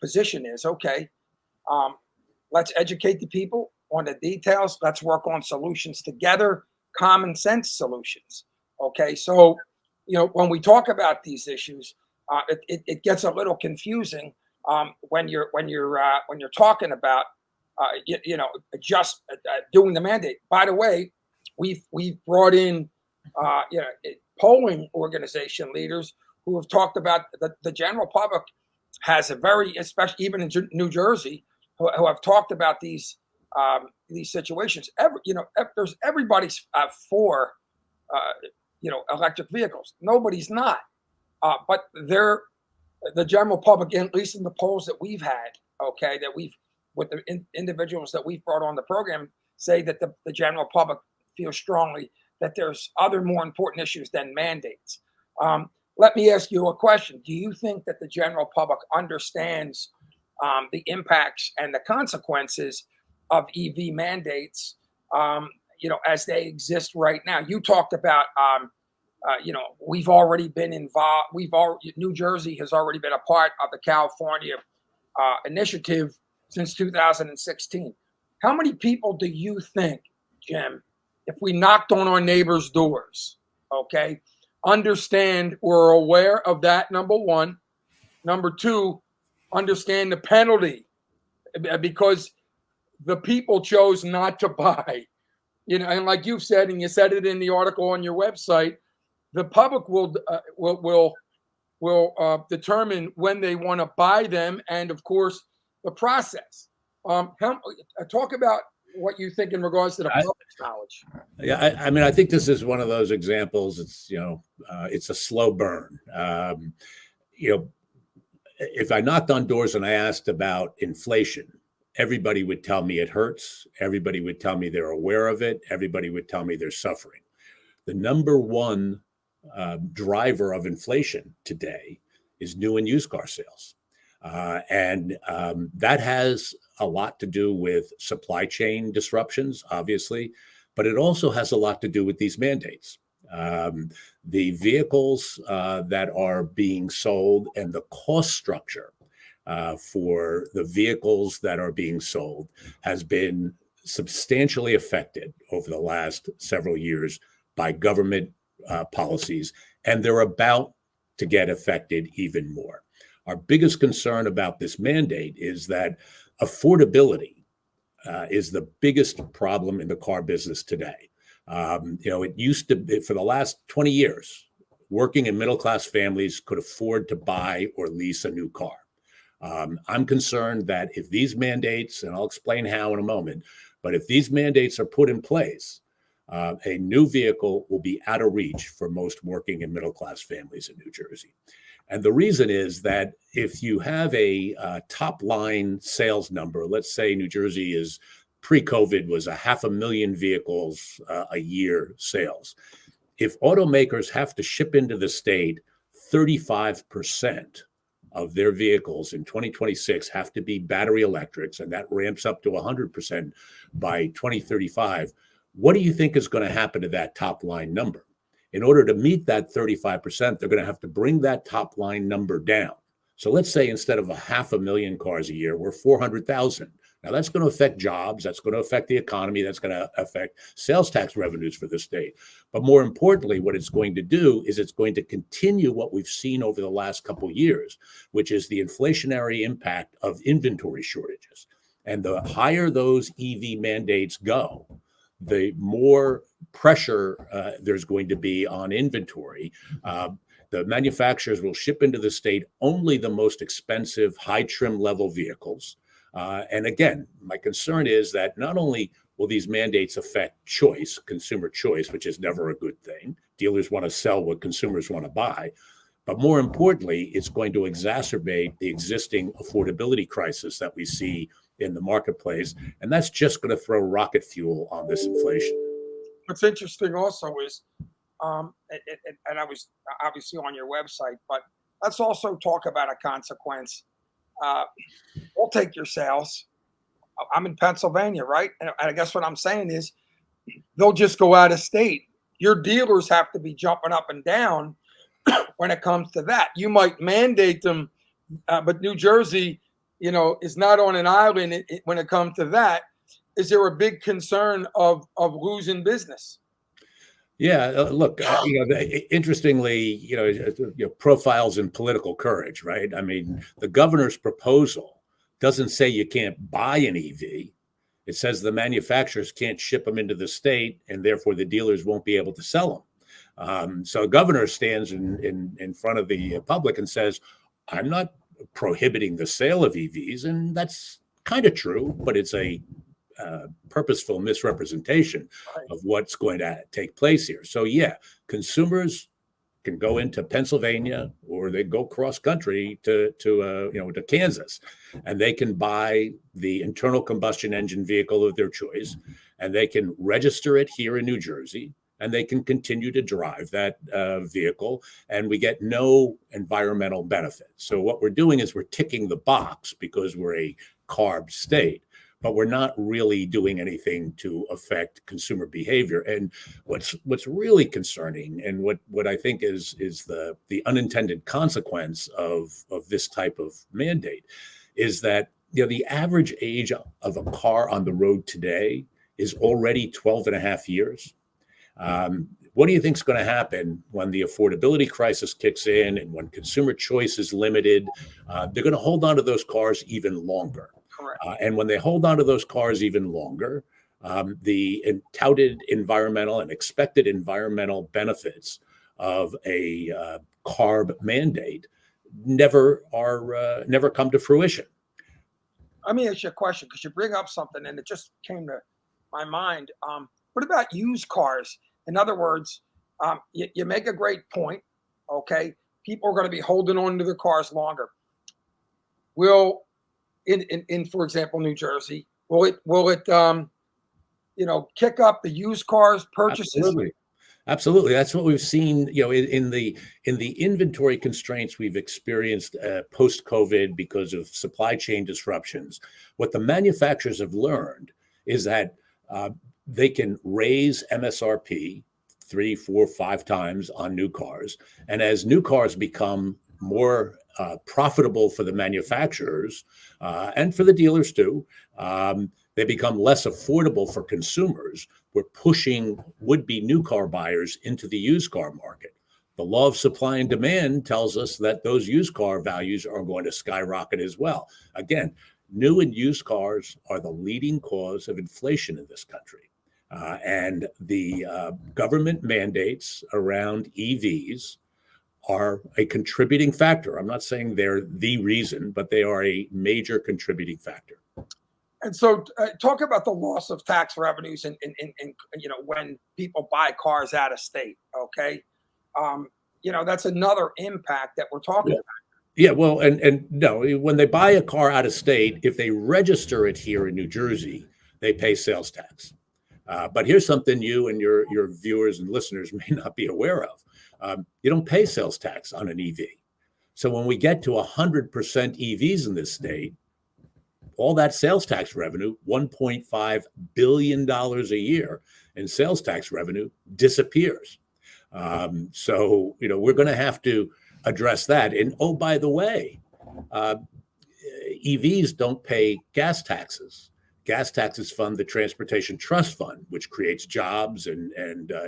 position is okay. Let's educate the people on the details. Let's work on solutions together, common sense solutions. Okay, so when we talk about these issues, it gets a little confusing when you're talking about just doing the mandate. By the way, we've brought in polling organization leaders who have talked about the general public has a very, especially even in New Jersey, who have talked about these situations. There's everybody's for electric vehicles. Nobody's not, but the general public, at least in the polls that we've had, okay, that we've with the individuals that we've brought on the program, say that the general public feels strongly that there's other more important issues than mandates. Let me ask you a question. Do you think that the general public understands the impacts and the consequences of EV mandates, as they exist right now? You talked about, we've already been involved. New Jersey has already been a part of the California initiative since 2016. How many people do you think, Jim, if we knocked on our neighbors' doors, okay, understand or are aware of that, number one? Number two, understand the penalty because the people chose not to buy. And like you've said, and you said it in the article on your website, the public will determine when they want to buy them, and of course, the process. Talk about what you think in regards to the public's knowledge. Yeah, I mean, I think this is one of those examples. It's it's a slow burn. If I knocked on doors and I asked about inflation, everybody would tell me it hurts. Everybody would tell me they're aware of it. Everybody would tell me they're suffering. The number one driver of inflation today is new and used car sales. And that has a lot to do with supply chain disruptions, obviously, but it also has a lot to do with these mandates. The vehicles that are being sold and the cost structure for the vehicles that are being sold has been substantially affected over the last several years by government policies, and they're about to get affected even more. Our biggest concern about this mandate is that affordability is the biggest problem in the car business today. It used to be, for the last 20 years, working and middle-class families could afford to buy or lease a new car. I'm concerned that if these mandates, and I'll explain how in a moment, but if these mandates are put in place, a new vehicle will be out of reach for most working and middle-class families in New Jersey. And the reason is that if you have a top-line sales number, let's say New Jersey is pre-COVID was 500,000 vehicles a year sales. If automakers have to ship into the state 35% of their vehicles in 2026 have to be battery electrics, and that ramps up to 100% by 2035, what do you think is going to happen to that top-line number? In order to meet that 35%, they're going to have to bring that top-line number down. So let's say instead of 500,000 cars a year, we're 400,000. Now that's going to affect jobs. That's going to affect the economy. That's going to affect sales tax revenues for the state. But more importantly, what it's going to do is it's going to continue what we've seen over the last couple of years, which is the inflationary impact of inventory shortages. And the higher those EV mandates go, the more pressure there's going to be on inventory. The manufacturers will ship into the state only the most expensive, high trim level vehicles. And again, my concern is that not only will these mandates affect choice, consumer choice, which is never a good thing. Dealers want to sell what consumers want to buy. But more importantly, it's going to exacerbate the existing affordability crisis that we see in the marketplace, and that's just going to throw rocket fuel on this inflation. What's interesting also is, and I was obviously on your website, but let's also talk about a consequence. We'll take your sales. I'm in Pennsylvania, right? And I guess what I'm saying is they'll just go out of state. Your dealers have to be jumping up and down when it comes to that. You might mandate them, but New Jersey, is not on an island when it comes to that. Is there a big concern of losing business? Yeah, look, interestingly, profiles in political courage, right? I mean, the governor's proposal doesn't say you can't buy an EV. It says the manufacturers can't ship them into the state, and therefore the dealers won't be able to sell them. So the governor stands in front of the public and says, I'm not prohibiting the sale of EVs, and that's kind of true, but it's a purposeful misrepresentation of what's going to take place here. So yeah, consumers can go into Pennsylvania, or they go cross country to Kansas, and they can buy the internal combustion engine vehicle of their choice, and they can register it here in New Jersey, and they can continue to drive that vehicle, and we get no environmental benefit. So what we're doing is we're ticking the box because we're a CARB state, but we're not really doing anything to affect consumer behavior. And what's really concerning, and what I think is the unintended consequence of this type of mandate, is that the average age of a car on the road today is already 12 and a half years. What do you think is going to happen when the affordability crisis kicks in and when consumer choice is limited? They're going to hold on to those cars even longer. And when they hold on to those cars even longer, the touted environmental and expected environmental benefits of a CARB mandate never come to fruition. Let me ask you a question, because you bring up something and it just came to my mind. What about used cars? In other words, you make a great point. Okay, people are going to be holding on to their cars longer. Will in for example, New Jersey, will it kick up the used cars purchases? Absolutely. That's what we've seen, in the inventory constraints we've experienced post-COVID because of supply chain disruptions. What the manufacturers have learned is that they can raise MSRP 3, 4, 5 times on new cars. And as new cars become more profitable for the manufacturers and for the dealers too, they become less affordable for consumers. We're pushing would-be new car buyers into the used car market. The law of supply and demand tells us that those used car values are going to skyrocket as well. Again, new and used cars are the leading cause of inflation in this country. And the government mandates around EVs are a contributing factor. I'm not saying they're the reason, but they are a major contributing factor. And so talk about the loss of tax revenues in when people buy cars out of state. Okay. That's another impact that we're talking about. Yeah, well, and no, when they buy a car out of state, if they register it here in New Jersey, they pay sales tax. But here's something you and your viewers and listeners may not be aware of. You don't pay sales tax on an EV. So when we get to 100% EVs in this state, all that sales tax revenue, $1.5 billion a year in sales tax revenue, disappears. So, we're going to have to address that. And oh, by the way, EVs don't pay gas taxes. Gas taxes fund the Transportation Trust Fund, which creates jobs and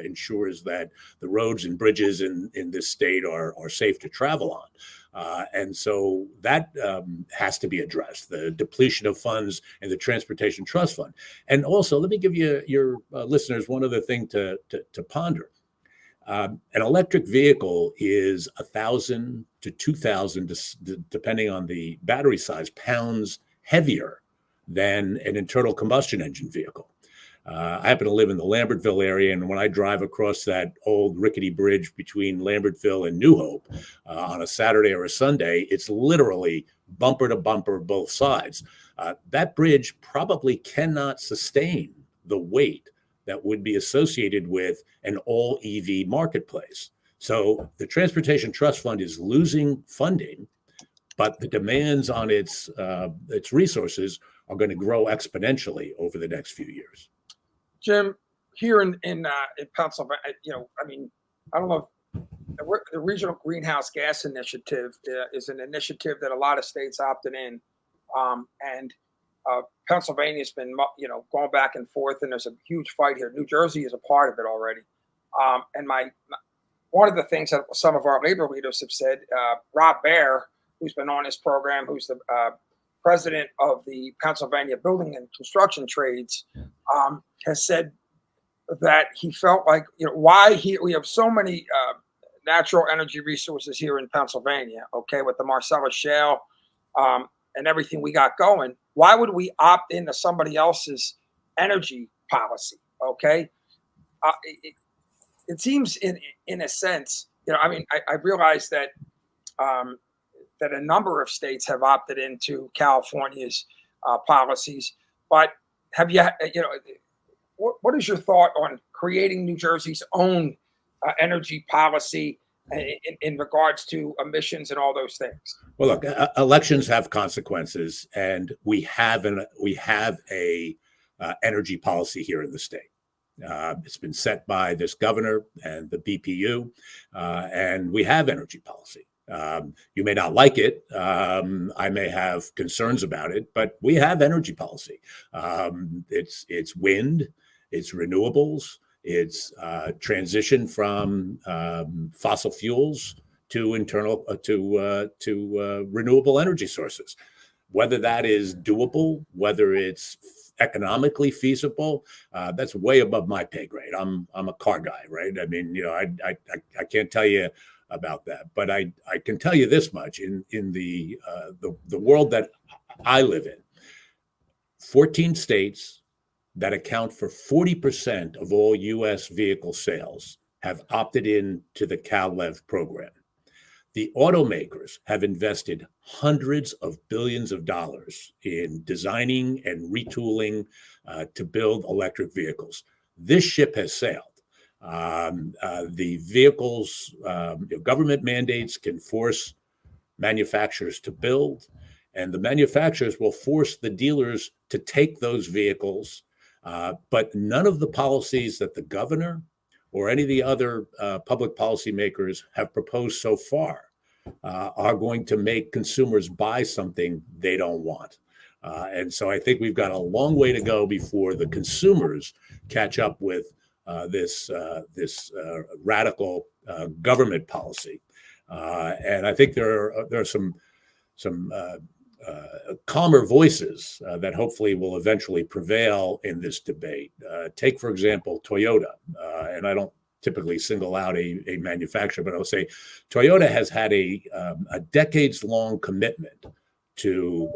ensures that the roads and bridges in this state are safe to travel on. And so that has to be addressed, the depletion of funds in the Transportation Trust Fund. And also, let me give your listeners one other thing to ponder. An electric vehicle is 1,000 to 2,000, depending on the battery size, pounds heavier than an internal combustion engine vehicle. I happen to live in the Lambertville area, and when I drive across that old rickety bridge between Lambertville and New Hope on a Saturday or a Sunday, it's literally bumper to bumper both sides. That bridge probably cannot sustain the weight that would be associated with an all EV marketplace. So the Transportation Trust Fund is losing funding, but the demands on its resources are going to grow exponentially over the next few years. Jim, here in Pennsylvania, I don't know. The Regional Greenhouse Gas Initiative is an initiative that a lot of states opted in, and Pennsylvania's been going back and forth, and there's a huge fight here. New Jersey is a part of it already, and one of the things that some of our labor leaders have said, Rob Baer, who's been on this program, who's the president of the Pennsylvania Building and Construction Trades, has said that he felt like we have so many natural energy resources here in Pennsylvania, okay, with the Marcellus Shale and everything we got going. Why would we opt into somebody else's energy policy? Okay, it seems in a sense, I realize that that a number of states have opted into California's policies, but have you, what is your thought on creating New Jersey's own energy policy in regards to emissions and all those things? Well, look, elections have consequences, and we have a energy policy here in the state. It's been set by this governor and the BPU, and we have energy policy. You may not like it. I may have concerns about it, but we have energy policy. It's wind, it's renewables, it's transition from fossil fuels to renewable energy sources. Whether that is doable, whether it's economically feasible, that's way above my pay grade. I'm a car guy, right? I mean, I can't tell you about that, but I can tell you this much: in the world that I live in, 14 states that account for 40% of all U.S. vehicle sales have opted in to the CalLEV program. The automakers have invested hundreds of billions of dollars in designing and retooling to build electric vehicles. This ship has sailed. The vehicles, government mandates can force manufacturers to build, and the manufacturers will force the dealers to take those vehicles. But none of the policies that the governor or any of the other public policymakers have proposed so far are going to make consumers buy something they don't want. And so I think we've got a long way to go before the consumers catch up with this radical government policy. And I think there are some calmer voices that hopefully will eventually prevail in this debate. Take, for example, Toyota. And I don't typically single out a manufacturer, but I'll say Toyota has had a decades-long commitment to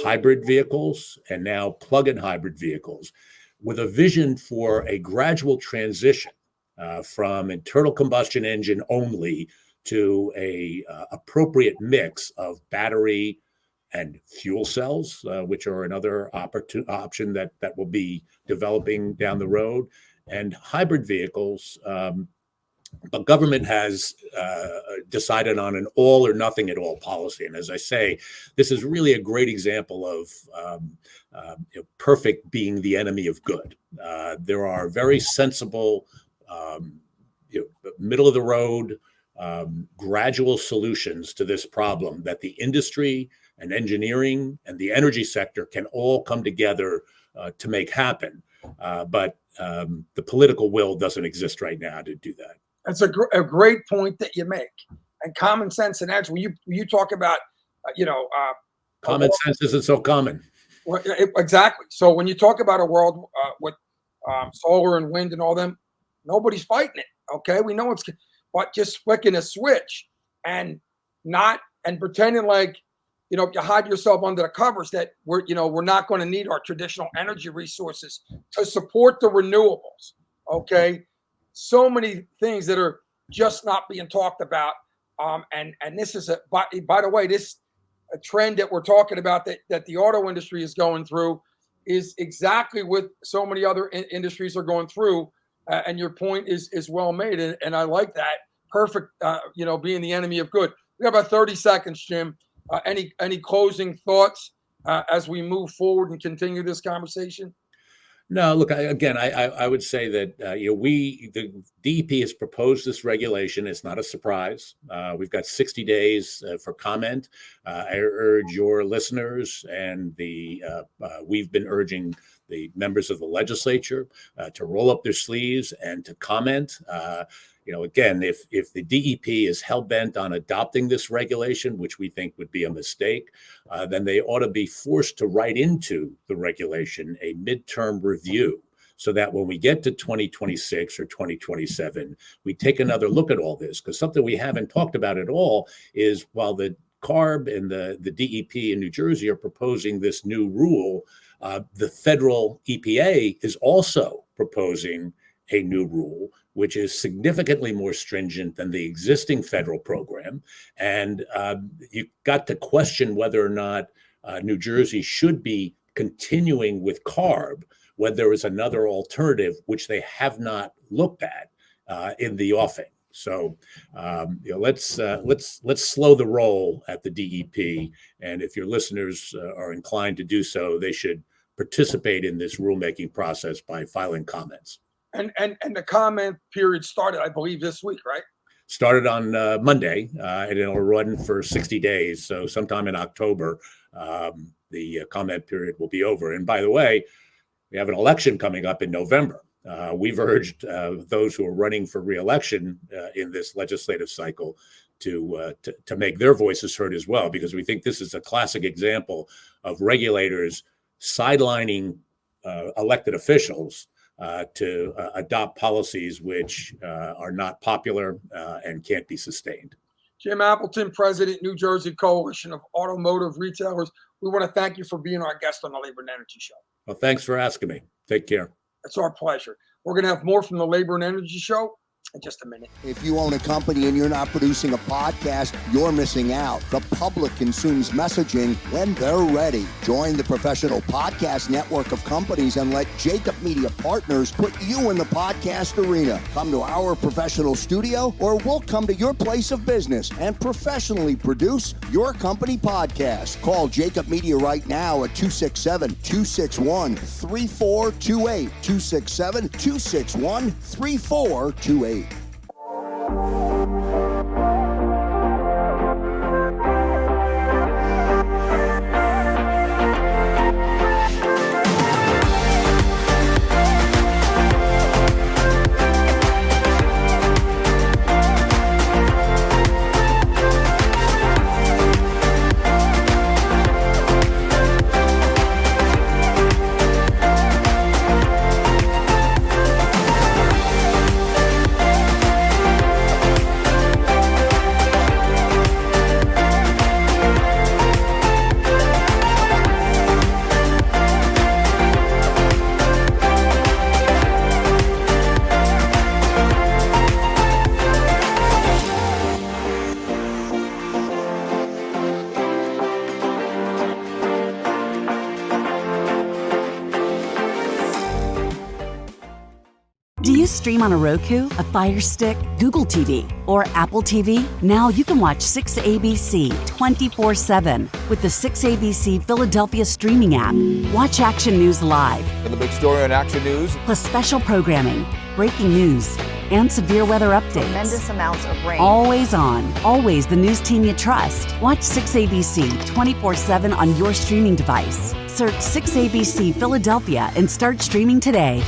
hybrid vehicles and now plug-in hybrid vehicles, with a vision for a gradual transition from internal combustion engine only to a appropriate mix of battery and fuel cells, which are another option that will be developing down the road, and hybrid vehicles. But government has decided on an all or nothing at all policy. And as I say, this is really a great example of perfect being the enemy of good. There are very sensible, middle of the road, gradual solutions to this problem that the industry and engineering and the energy sector can all come together to make happen. But the political will doesn't exist right now to do that. That's a great point that you make. And common sense and edge, when you talk about, common sense isn't so common. Well, exactly. So when you talk about a world with solar and wind and all them, nobody's fighting it. Okay, we know it's, but just flicking a switch and pretending like, you hide yourself under the covers that we're not going to need our traditional energy resources to support the renewables. Okay, so many things that are just not being talked about. And this is by the way, this a trend that we're talking about that the auto industry is going through is exactly what so many other industries are going through. And your point is well made. And I like that. Perfect. Being the enemy of good. We have about 30 seconds, Jim. Any closing thoughts as we move forward and continue this conversation? No, look, I would say that, the DEP has proposed this regulation. It's not a surprise. We've got 60 days for comment. I urge your listeners and we've been urging the members of the legislature to roll up their sleeves and to comment. Again, if the DEP is hell-bent on adopting this regulation, which we think would be a mistake, then they ought to be forced to write into the regulation a midterm review so that when we get to 2026 or 2027, we take another look at all this. Because something we haven't talked about at all is while the CARB and the DEP in New Jersey are proposing this new rule, the federal EPA is also proposing a new rule, which is significantly more stringent than the existing federal program. And you got to question whether or not New Jersey should be continuing with CARB when there is another alternative, which they have not looked at in the offing. So let's slow the roll at the DEP. And if your listeners are inclined to do so, they should participate in this rulemaking process by filing comments. And the comment period started, I believe, this week, right? Started on Monday, and it'll run for 60 days. So sometime in October, the comment period will be over. And by the way, we have an election coming up in November. We've urged those who are running for re-election in this legislative cycle to make their voices heard as well, because we think this is a classic example of regulators sidelining elected officials to adopt policies which are not popular and can't be sustained. Jim Appleton, President, New Jersey Coalition of Automotive Retailers. We want to thank you for being our guest on the Labor and Energy Show. Well, thanks for asking me. Take care. It's our pleasure. We're going to have more from the Labor and Energy Show in just a minute. If you own a company and you're not producing a podcast, you're missing out. The public consumes messaging when they're ready. Join the professional podcast network of companies and let Jacob Media Partners put you in the podcast arena. Come to our professional studio, or we'll come to your place of business and professionally produce your company podcast. Call Jacob Media right now at 267-261-3428. 267-261-3428. Do you stream on a Roku, a Fire Stick, Google TV, or Apple TV? Now you can watch 6ABC 24/7 with the 6ABC Philadelphia streaming app. Watch action news live, And the big story on Action News. plus special programming, breaking news, and severe weather updates. Tremendous amounts of rain. Always on, always the news team you trust. Watch 6ABC 24/7 on your streaming device. Search 6ABC Philadelphia and start streaming today.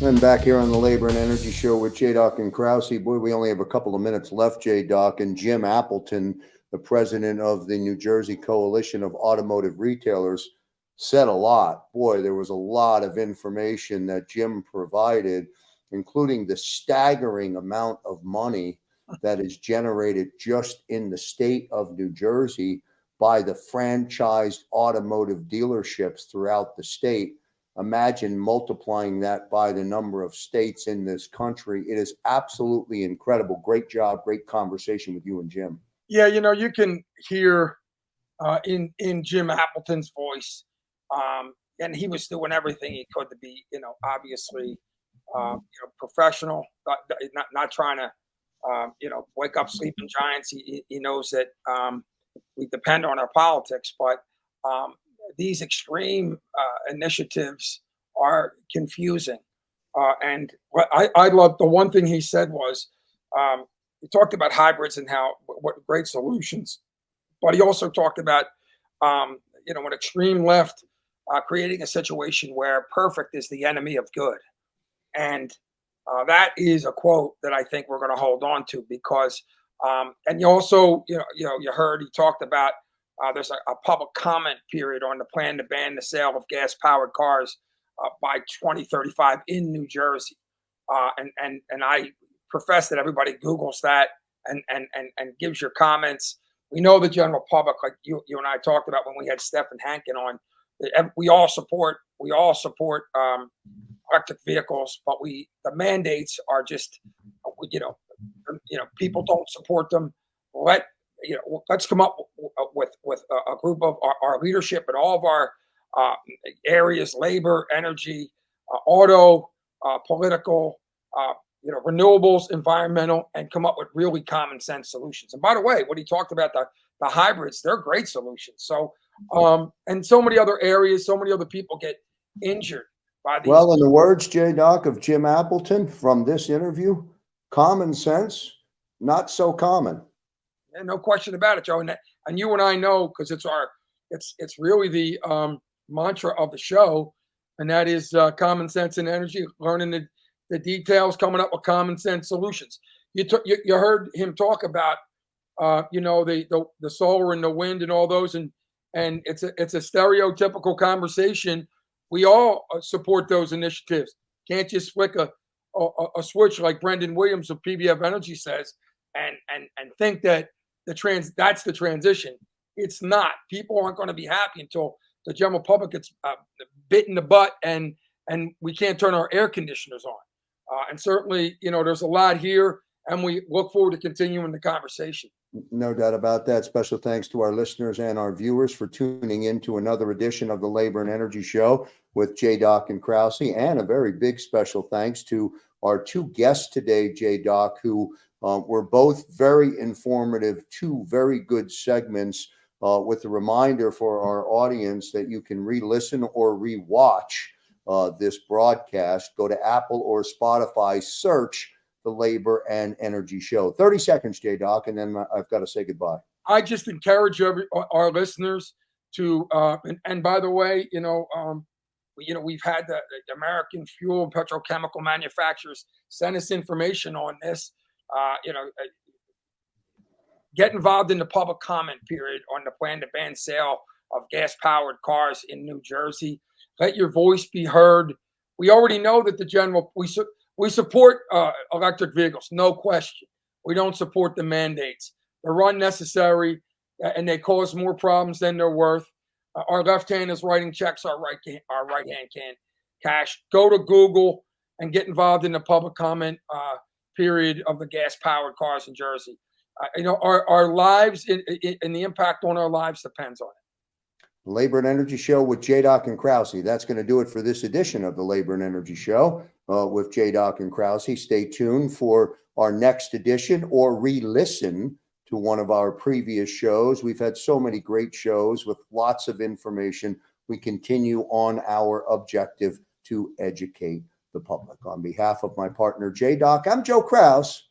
And back here on the Labor and Energy Show with JDoc and Krause. Boy, we only have a couple of minutes left, JDoc. And Jim Appleton, the president of the New Jersey Coalition of Automotive Retailers, said a lot. Boy, there was a lot of information that Jim provided, including the staggering amount of money that is generated just in the state of New Jersey by the franchised automotive dealerships throughout the state. Imagine multiplying that by the number of states in this country. It is absolutely incredible. Great job. Great conversation with you and Jim. Yeah, you can hear in Jim Appleton's voice, and he was doing everything he could to be, obviously, professional, not trying to, wake up sleeping giants. He knows that we depend on our politics, but these extreme initiatives are confusing. And what I love, the one thing he said was, he talked about hybrids and what great solutions, but he also talked about, an extreme left creating a situation where perfect is the enemy of good. And that is a quote that I think we're going to hold on to because, and you also, you heard he talked about there's a public comment period on the plan to ban the sale of gas-powered cars by 2035 in New Jersey. And I profess that everybody Googles that and gives your comments. We know the general public, like you and I talked about when we had Stephen Hankin on, we all support electric vehicles, but the mandates are just, people don't support them. Let's come up with a group of our leadership in all of our areas: labor, energy, auto, political, renewables, environmental, and come up with really common sense solutions. And by the way, what he talked about, the hybrids, they're great solutions. So, and so many other areas, so many other people get injured by these. Well, in the words, JDoc, of Jim Appleton from this interview, common sense, not so common. And no question about it, Joe. And you and I know, because it's really the mantra of the show, and that is common sense and energy, learning the details, coming up with common sense solutions. You heard him talk about the solar and the wind and all those, and it's a stereotypical conversation. We all support those initiatives. Can't just flick a switch like Brendan Williams of PBF Energy says, and think that that's the transition. It's not. People aren't going to be happy until the general public gets bit in the butt and we can't turn our air conditioners on. And certainly, there's a lot here, and we look forward to continuing the conversation. No doubt about that. Special thanks to our listeners and our viewers for tuning in to another edition of the Labor and Energy Show with JDoc and Krause. And a very big special thanks to our two guests today, JDoc, who were both very informative, two very good segments, with a reminder for our audience that you can re-listen or re-watch this broadcast. Go to Apple or Spotify, search the Labor and Energy Show. 30 seconds, JDoc, and then I've got to say goodbye. I just encourage our listeners to, and by the way, we've had the American fuel and petrochemical manufacturers send us information on this. Get involved in the public comment period on the plan to ban sale of gas-powered cars in New Jersey. Let your voice be heard. We already know that we support electric vehicles, no question. We don't support the mandates. They're unnecessary, and they cause more problems than they're worth. Our left hand is writing checks, our right hand can't cash. Go to Google and get involved in the public comment period of the gas-powered cars in Jersey. Our lives and the impact on our lives depends on it. Labor and Energy Show with JDoc and Krause. That's going to do it for this edition of the Labor and Energy Show with JDoc and Krause. Stay tuned for our next edition or re-listen to one of our previous shows. We've had so many great shows with lots of information. We continue on our objective to educate the public. On behalf of my partner, JDoc, I'm Joe Krause.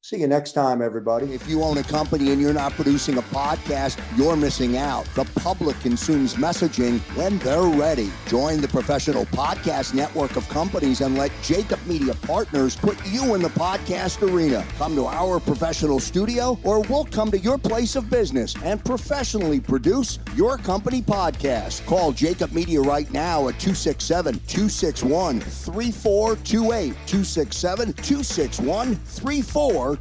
See you next time, everybody. If you own a company and you're not producing a podcast, you're missing out. The public consumes messaging when they're ready. Join the professional podcast network of companies and let Jacob Media Partners put you in the podcast arena. Come to our professional studio, or we'll come to your place of business and professionally produce your company podcast. Call Jacob Media right now at 267-261-3428. 267-261-3428.